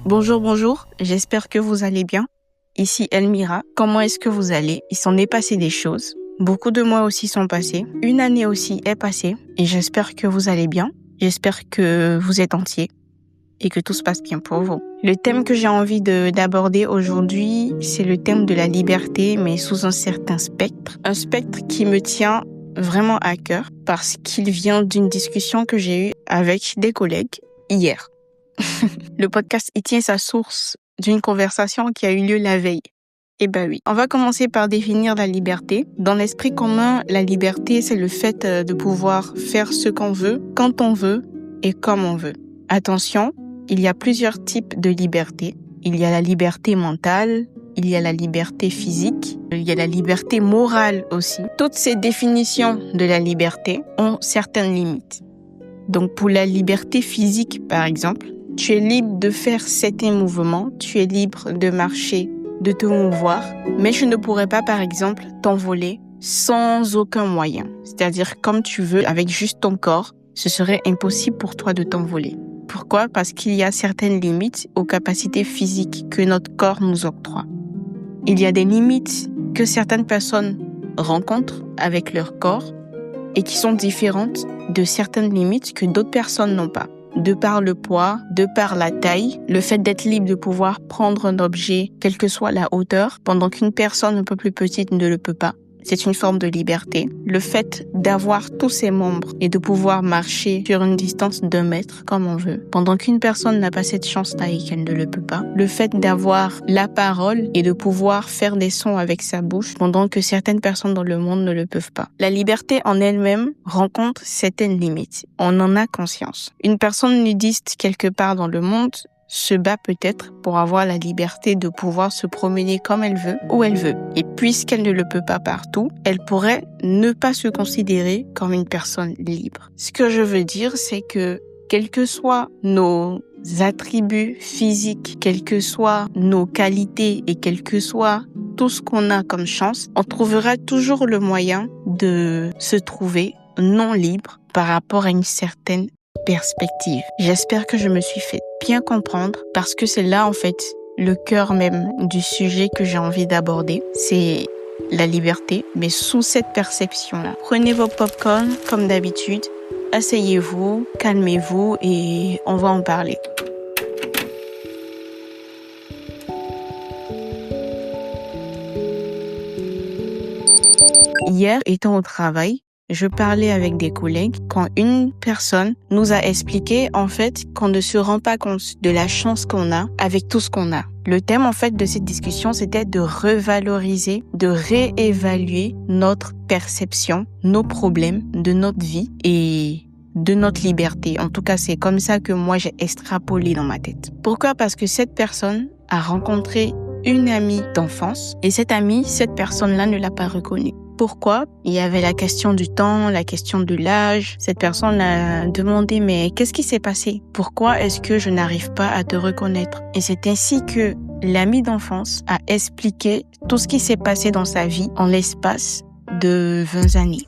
Bonjour, j'espère que vous allez bien. Ici Elmira, comment est-ce que vous allez? Il s'en est passé des choses. Beaucoup de mois aussi sont passés. Une année aussi est passée et j'espère que vous allez bien. J'espère que vous êtes entiers et que tout se passe bien pour vous. Le thème que j'ai envie d'aborder aujourd'hui, c'est le thème de la liberté, mais sous un certain spectre. Un spectre qui me tient vraiment à cœur parce qu'il vient d'une discussion que j'ai eue avec des collègues hier. Le podcast y tient sa source d'une conversation qui a eu lieu la veille. Eh ben oui. On va commencer par définir la liberté. Dans l'esprit commun, la liberté, c'est le fait de pouvoir faire ce qu'on veut, quand on veut et comme on veut. Attention, il y a plusieurs types de liberté. Il y a la liberté mentale, il y a la liberté physique, il y a la liberté morale aussi. Toutes ces définitions de la liberté ont certaines limites. Donc pour la liberté physique, par exemple, tu es libre de faire certains mouvements, tu es libre de marcher, de te mouvoir, mais je ne pourrais pas, par exemple, t'envoler sans aucun moyen. C'est-à-dire comme tu veux, avec juste ton corps, ce serait impossible pour toi de t'envoler. Pourquoi? Parce qu'il y a certaines limites aux capacités physiques que notre corps nous octroie. Il y a des limites que certaines personnes rencontrent avec leur corps et qui sont différentes de certaines limites que d'autres personnes n'ont pas. De par le poids, de par la taille, le fait d'être libre de pouvoir prendre un objet, quelle que soit la hauteur, pendant qu'une personne un peu plus petite ne le peut pas. C'est une forme de liberté. Le fait d'avoir tous ses membres et de pouvoir marcher sur une distance d'1 mètre comme on veut, pendant qu'une personne n'a pas cette chance-là et qu'elle ne le peut pas. Le fait d'avoir la parole et de pouvoir faire des sons avec sa bouche, pendant que certaines personnes dans le monde ne le peuvent pas. La liberté en elle-même rencontre certaines limites. On en a conscience. Une personne nudiste quelque part dans le monde se bat peut-être pour avoir la liberté de pouvoir se promener comme elle veut, où elle veut. Et puisqu'elle ne le peut pas partout, elle pourrait ne pas se considérer comme une personne libre. Ce que je veux dire, c'est que quels que soient nos attributs physiques, quelles que soient nos qualités et quel que soit tout ce qu'on a comme chance, on trouvera toujours le moyen de se trouver non libre par rapport à une certaine perspective. J'espère que je me suis fait bien comprendre parce que c'est là en fait le cœur même du sujet que j'ai envie d'aborder. C'est la liberté, mais sous cette perception-là. Prenez vos popcorn comme d'habitude, asseyez-vous, calmez-vous et on va en parler. Hier, étant au travail, je parlais avec des collègues quand une personne nous a expliqué en fait qu'on ne se rend pas compte de la chance qu'on a avec tout ce qu'on a. Le thème en fait de cette discussion, c'était de revaloriser, de réévaluer notre perception, nos problèmes de notre vie et de notre liberté. En tout cas, c'est comme ça que moi j'ai extrapolé dans ma tête. Pourquoi? Parce que cette personne a rencontré une amie d'enfance et cette personne-là ne l'a pas reconnue. Pourquoi? Il y avait la question du temps, la question de l'âge. Cette personne a demandé, mais qu'est-ce qui s'est passé? Pourquoi est-ce que je n'arrive pas à te reconnaître? Et c'est ainsi que l'amie d'enfance a expliqué tout ce qui s'est passé dans sa vie en l'espace de 20 années.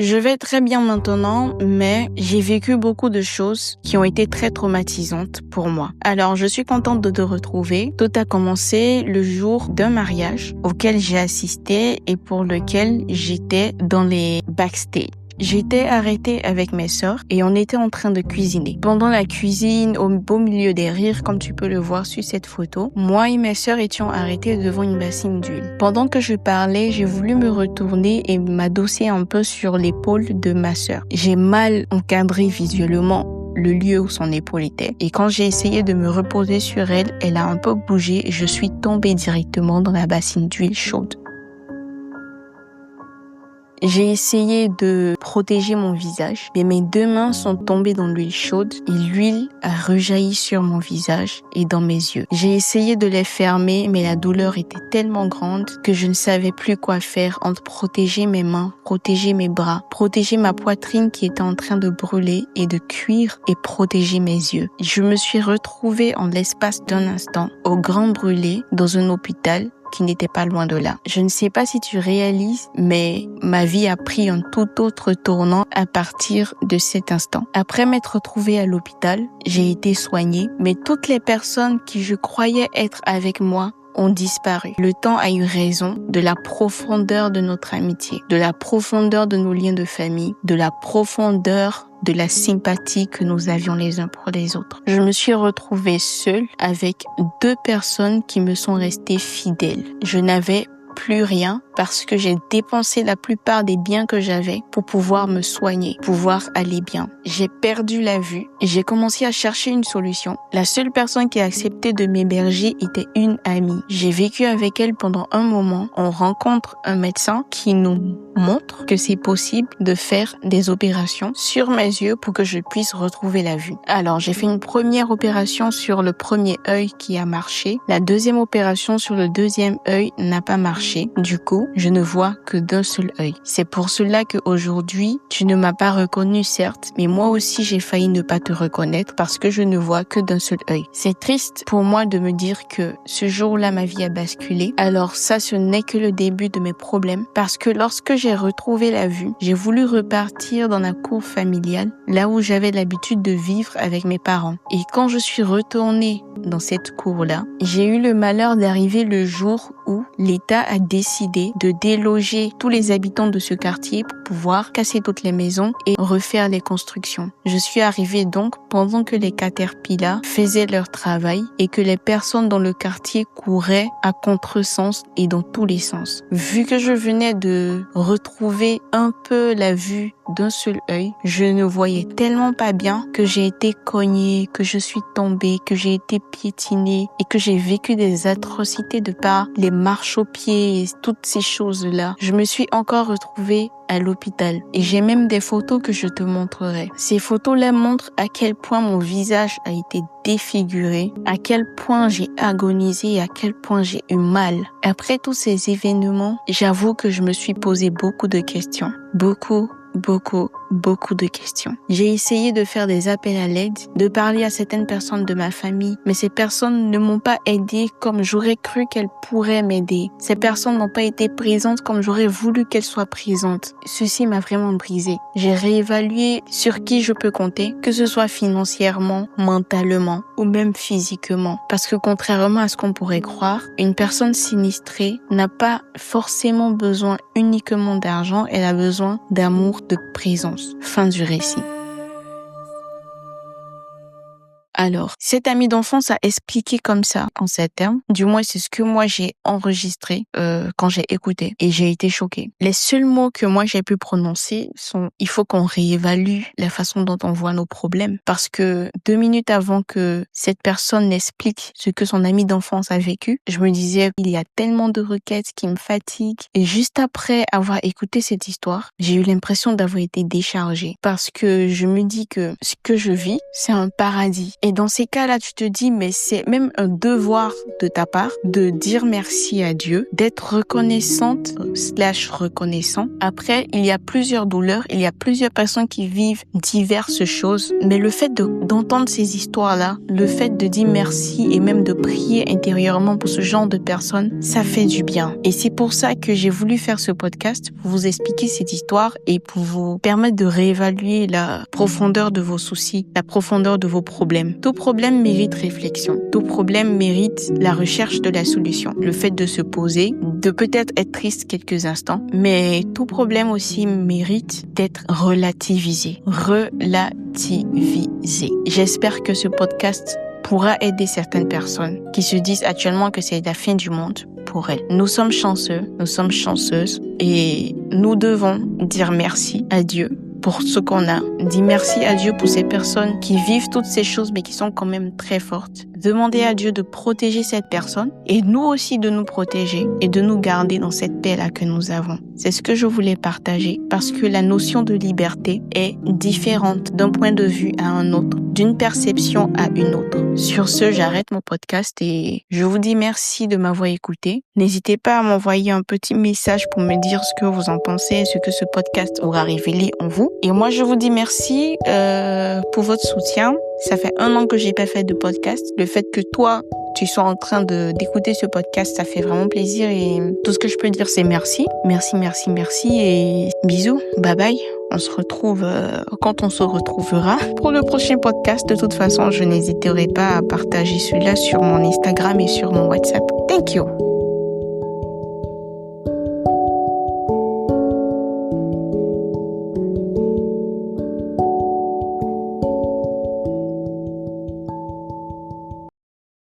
Je vais très bien maintenant, mais j'ai vécu beaucoup de choses qui ont été très traumatisantes pour moi. Alors, je suis contente de te retrouver. Tout a commencé le jour d'un mariage auquel j'ai assisté et pour lequel j'étais dans les backstage. J'étais arrêtée avec mes sœurs et on était en train de cuisiner. Pendant la cuisine, au beau milieu des rires, comme tu peux le voir sur cette photo, moi et mes sœurs étions arrêtées devant une bassine d'huile. Pendant que je parlais, j'ai voulu me retourner et m'adosser un peu sur l'épaule de ma sœur. J'ai mal encadré visuellement le lieu où son épaule était. Et quand j'ai essayé de me reposer sur elle, elle a un peu bougé et je suis tombée directement dans la bassine d'huile chaude. J'ai essayé de protéger mon visage, mais mes 2 mains sont tombées dans l'huile chaude et l'huile a rejailli sur mon visage et dans mes yeux. J'ai essayé de les fermer, mais la douleur était tellement grande que je ne savais plus quoi faire entre protéger mes mains, protéger mes bras, protéger ma poitrine qui était en train de brûler et de cuire et protéger mes yeux. Je me suis retrouvée en l'espace d'un instant au grand brûlé dans un hôpital qui n'était pas loin de là. Je ne sais pas si tu réalises, mais ma vie a pris un tout autre tournant à partir de cet instant. Après m'être retrouvée à l'hôpital, j'ai été soignée, mais toutes les personnes qui je croyais être avec moi ont disparu. Le temps a eu raison de la profondeur de notre amitié, de la profondeur de nos liens de famille, de la profondeur de la sympathie que nous avions les uns pour les autres. Je me suis retrouvée seule avec 2 personnes qui me sont restées fidèles. Je n'avais plus rien parce que j'ai dépensé la plupart des biens que j'avais pour pouvoir me soigner, pouvoir aller bien. J'ai perdu la vue et j'ai commencé à chercher une solution. La seule personne qui a accepté de m'héberger était une amie. J'ai vécu avec elle pendant un moment. On rencontre un médecin qui nous montre que c'est possible de faire des opérations sur mes yeux pour que je puisse retrouver la vue. Alors, j'ai fait une première opération sur le premier œil qui a marché. La deuxième opération sur le deuxième œil n'a pas marché. Du coup, je ne vois que d'un seul œil. C'est pour cela qu'aujourd'hui, tu ne m'as pas reconnu, certes, mais moi aussi, j'ai failli ne pas te reconnaître parce que je ne vois que d'un seul œil. C'est triste pour moi de me dire que ce jour-là, ma vie a basculé. Alors ça, ce n'est que le début de mes problèmes parce que lorsque j'ai retrouvé la vue, j'ai voulu repartir dans la cour familiale, là où j'avais l'habitude de vivre avec mes parents. Et quand je suis retournée dans cette cour-là, j'ai eu le malheur d'arriver le jour où l'État a décidé de déloger tous les habitants de ce quartier pour pouvoir casser toutes les maisons et refaire les constructions. Je suis arrivée donc pendant que les caterpillars faisaient leur travail et que les personnes dans le quartier couraient à contresens et dans tous les sens. Vu que je venais de retrouver un peu la vue d'un seul œil, je ne voyais tellement pas bien que j'ai été cognée, que je suis tombée, que j'ai été piétinée et que j'ai vécu des atrocités de par les marches aux pieds et toutes ces choses-là. Je me suis encore retrouvée à l'hôpital et j'ai même des photos que je te montrerai. Ces photos-là montrent à quel point mon visage a été défiguré, à quel point j'ai agonisé et à quel point j'ai eu mal. Après tous ces événements, j'avoue que je me suis posé beaucoup de questions. Beaucoup de questions. J'ai essayé de faire des appels à l'aide, de parler à certaines personnes de ma famille, mais ces personnes ne m'ont pas aidé comme j'aurais cru qu'elles pourraient m'aider. Ces personnes n'ont pas été présentes comme j'aurais voulu qu'elles soient présentes. Ceci m'a vraiment brisée. J'ai réévalué sur qui je peux compter, que ce soit financièrement, mentalement ou même physiquement. Parce que contrairement à ce qu'on pourrait croire, une personne sinistrée n'a pas forcément besoin uniquement d'argent, elle a besoin d'amour, de présence. Fin du récit. Alors, cet ami d'enfance a expliqué comme ça, en ces termes. Du moins, c'est ce que moi j'ai enregistré quand j'ai écouté. Et j'ai été choquée. Les seuls mots que moi j'ai pu prononcer sont « il faut qu'on réévalue la façon dont on voit nos problèmes ». Parce que 2 minutes avant que cette personne n'explique ce que son ami d'enfance a vécu, je me disais « il y a tellement de requêtes qui me fatiguent ». Et juste après avoir écouté cette histoire, j'ai eu l'impression d'avoir été déchargée. Parce que je me dis que ce que je vis, c'est un paradis. Et dans ces cas-là, tu te dis, mais c'est même un devoir de ta part de dire merci à Dieu, d'être reconnaissante / reconnaissant. Après, il y a plusieurs douleurs, il y a plusieurs personnes qui vivent diverses choses, mais le fait d'entendre ces histoires-là, le fait de dire merci et même de prier intérieurement pour ce genre de personnes, ça fait du bien. Et c'est pour ça que j'ai voulu faire ce podcast, pour vous expliquer cette histoire et pour vous permettre de réévaluer la profondeur de vos soucis, la profondeur de vos problèmes. Tout problème mérite réflexion. Tout problème mérite la recherche de la solution. Le fait de se poser, de peut-être être triste quelques instants, mais tout problème aussi mérite d'être relativisé. Relativisé. J'espère que ce podcast pourra aider certaines personnes qui se disent actuellement que c'est la fin du monde pour elles. Nous sommes chanceux, nous sommes chanceuses et nous devons dire merci à Dieu pour ce qu'on a. Dis merci à Dieu pour ces personnes qui vivent toutes ces choses mais qui sont quand même très fortes. Demandez à Dieu de protéger cette personne et nous aussi de nous protéger et de nous garder dans cette paix-là que nous avons. C'est ce que je voulais partager parce que la notion de liberté est différente d'un point de vue à un autre, d'une perception à une autre. Sur ce, j'arrête mon podcast et je vous dis merci de m'avoir écouté. N'hésitez pas à m'envoyer un petit message pour me dire ce que vous en pensez, ce que ce podcast aura révélé en vous. Et moi, je vous dis merci pour votre soutien. Ça fait 1 an que j'ai pas fait de podcast. Le fait que toi, tu sois en train d'écouter ce podcast, ça fait vraiment plaisir et tout ce que je peux dire, c'est merci. Merci et bisous. Bye bye. On se retrouve quand on se retrouvera pour le prochain podcast. De toute façon, je n'hésiterai pas à partager celui-là sur mon Instagram et sur mon WhatsApp. Thank you.